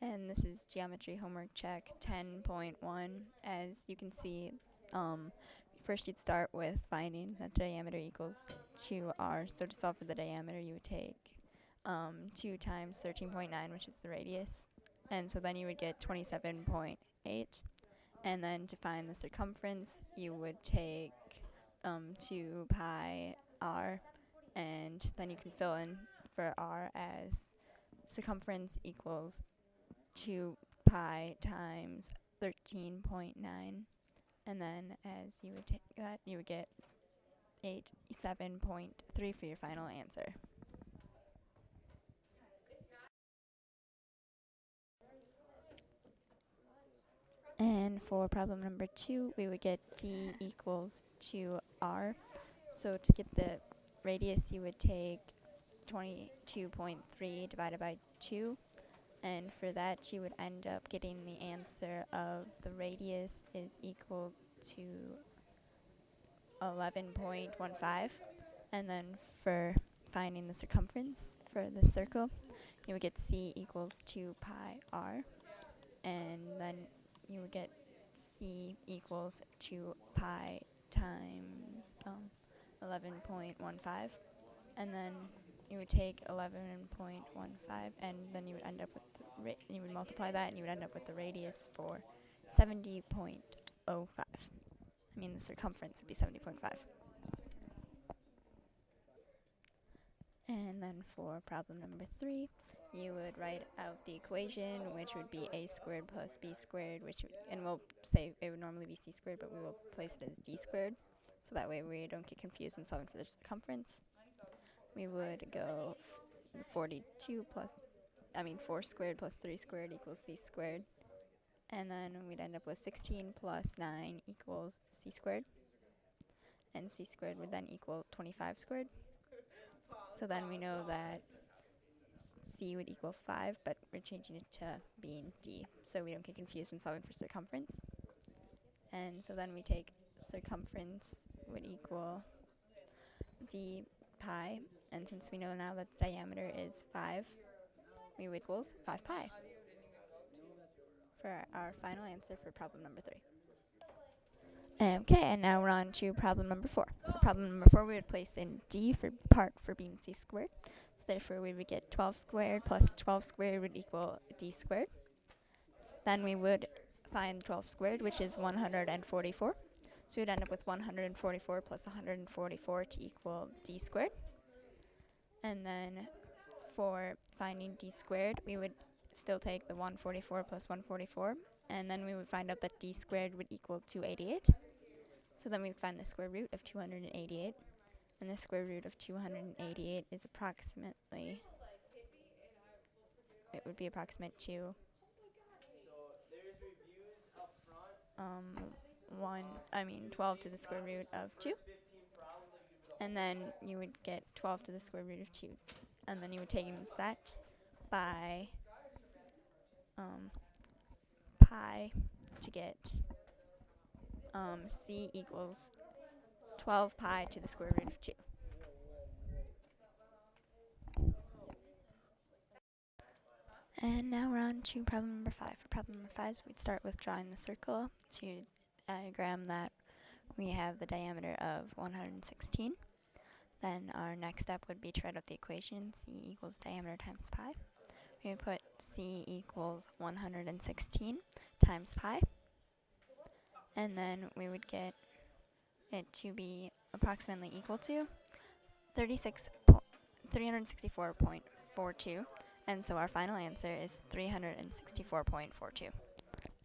And this is geometry homework check 10.1. As you can see, first you'd start with finding that the diameter equals 2r. So to solve for the diameter, you would take 2 times 13.9, which is the radius. And so then you would get 27.8. And then to find the circumference, you would take 2 pi r. And then you can fill in for r as circumference equals 2 pi times 13.9, and then as you would take that, you would get 87.3 for your final answer. And for problem number 2, we would get d equals 2r. So to get the radius, you would take 22.3 divided by 2. And for that, you would end up getting the answer of the radius is equal to 11.15. And then for finding the circumference for the circle, you would get c equals 2 pi r. And then you would get c equals 2 pi times 11.15. And then you would take 11.15, and then you would end up with you would multiply that, and you would end up with the radius for 70.05. I mean, the circumference would be 70.5. And then for problem number 3, you would write out the equation, which would be a squared plus b squared, and we'll say it would normally be c squared, but we will place it as d squared, so that way we don't get confused when solving for the circumference. We would go 4 squared plus 3 squared equals c squared. And then we'd end up with 16 plus 9 equals c squared. And c squared would then equal 25 squared. So then we know that c would equal 5, but we're changing it to being d, so we don't get confused when solving for circumference. And so then we take circumference would equal d pi, and since we know now that the diameter is 5, we would equals 5 pi for our final answer for problem number 3. Okay, and now we're on to problem number 4. For problem number 4, we would place in d for part for being c squared. So therefore, we would get 12 squared plus 12 squared would equal d squared. Then we would find 12 squared, which is 144. So we'd end up with 144 plus 144 to equal d squared. And then for finding d squared, we would still take the 144 plus 144, and then we would find out that d squared would equal 288. So then we would find the square root of 288, and the square root of 288 is approximately, it would be approximate to 12 to the square root of 2. And then you would get 12 to the square root of 2. And then you would times that by pi to get c equals 12 pi to the square root of 2. And now we're on to problem number 5. For problem number 5, we'd start with drawing the circle. To diagram that, we have the diameter of 116. Then our next step would be to write out the equation, c equals diameter times pi. We would put c equals 116 times pi. And then we would get it to be approximately equal to 364.42. And so our final answer is 364.42.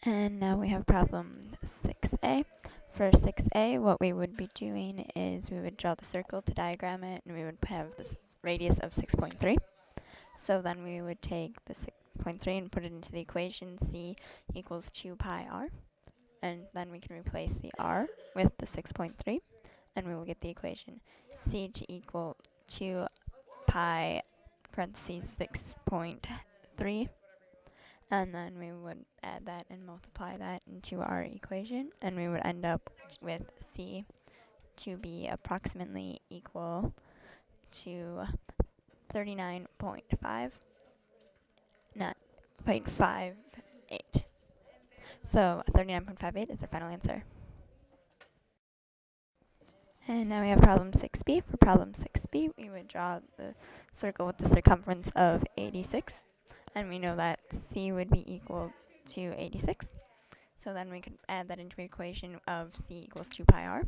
And now we have problem 6a. For 6a, what we would be doing is we would draw the circle to diagram it, and we would have this radius of 6.3. So then we would take the 6.3 and put it into the equation, c equals 2 pi r. And then we can replace the r with the 6.3, and we will get the equation c to equal 2 pi parentheses 6.3. And then we would add that and multiply that into our equation, and we would end up with c to be approximately equal to 39.5, not 39.58. So 39.58 is our final answer. And now we have problem 6b. For problem 6b, we would draw the circle with the circumference of 86. And we know that c would be equal to 86. So then we could add that into the equation of c equals 2 pi r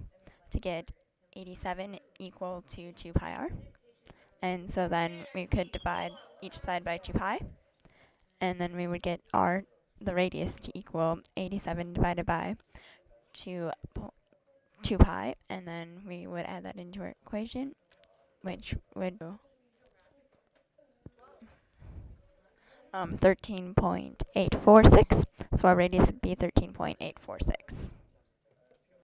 to get 87 equal to 2 pi r. And so then we could divide each side by 2 pi. And then we would get r, the radius, to equal 87 divided by 2 pi. And then we would add that into our equation, which would 13.846. So our radius would be 13.846.